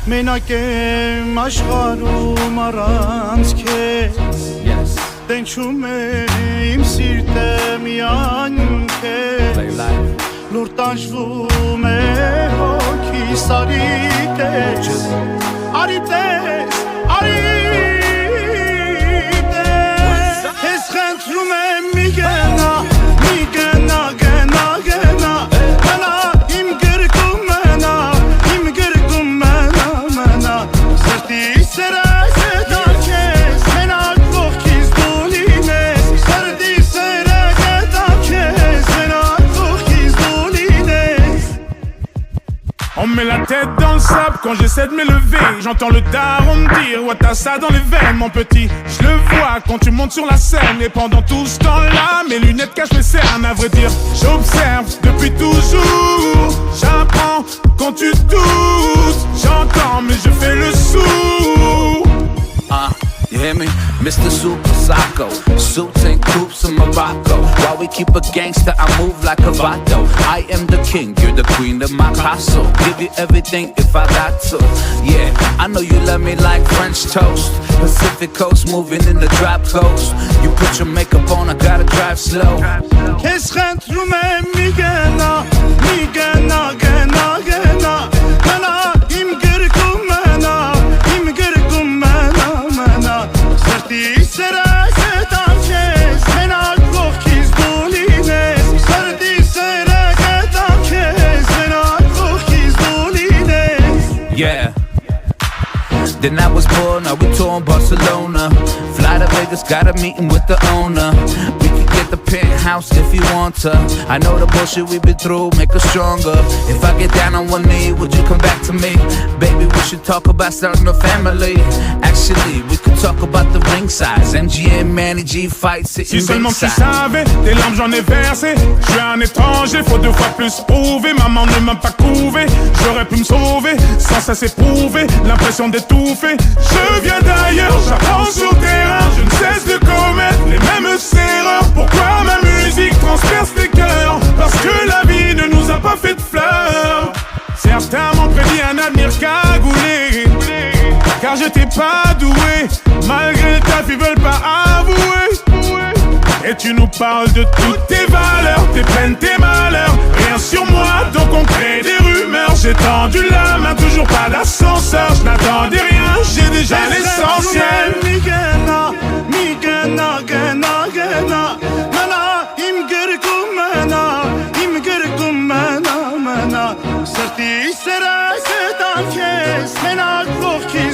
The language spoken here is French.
Մենակ եմ աշխարհում առանց քեզ Տենչում է իմ սիրտը միայն քեզ Լուր տանջվում է հոգիս արի տես Արի տես, արի տես Քեզ խնդրում եմ մի գնա, գնա Մնա իմ գրկում մնա, իմ գրկում մնա Սրտի սերը գետա քեզ, մենակ կողքից դու լինես Սրտի սերը գետա քեզ, մենակ կողքից դու լինես On me met la tête dans le sable quand j'essaie de m'élever J'entends le daron me dire ouais t'as ça dans les veines mon petit Je le vois quand tu montes sur la scène Et pendant tout ce temps-là mes lunettes cachent mes cernes À vrai dire j'observe depuis toujours J'apprends quand tu doutes J'entends mais je fais le sourd You hear me? Mr. Super Psycho Suits and coops in Morocco While we keep a gangster, I move like a vato I am the king, you're the queen of my castle Give you everything if I got to Yeah, I know you love me like French toast Pacific coast, moving in the drop coast You put your makeup on, I gotta drive slow Քեզ խնդրում եմ մի գնա Մնա իմ գրկում մնա, իմ գրկում մնա Սրտի սերը գետա քեզ, մենակ կողքից դու լինես Սրտի սերը գետա քեզ, մենակ կողքից դու լինես Yeah Then I was born, now we tour in Barcelona Fly to Vegas, got a meeting with the owner We can get the penthouse if you want to I know the bullshit we've been through, make us stronger If I get down on one knee, would you come back to me? Baby, we should talk about starting a family Actually, we could talk about the ring size MGM, Manny G fight, sitting Si seulement tu ringside savais, des larmes j'en ai versé Je suis un étranger, faut 2 fois plus prouver Maman ne m'a pas couvé, j'aurais pu me sauver Sans ça c'est prouvé, l'impression d'étouffer Je viens d'ailleurs, j'apprends sur terrain Je ne cesse de commettre les mêmes erreurs Pourquoi ma musique transperce les cœurs Parce que la vie ne nous a pas fait de fleurs Certains m'ont prédit un avenir cagoulé Car je t'ai pas doué Malgré le taf ils veulent pas avouer Et tu nous parles de toutes tes valeurs Tes peines, tes malheurs Rien sur moi donc on crée des rumeurs J'ai tendu la main, toujours pas d'ascenseur Je n'attendais rien, j'ai déjà l'essentiel Մնա իմ գրկում մնա Սրտի սերը գետա քեզ, մենակ կողքից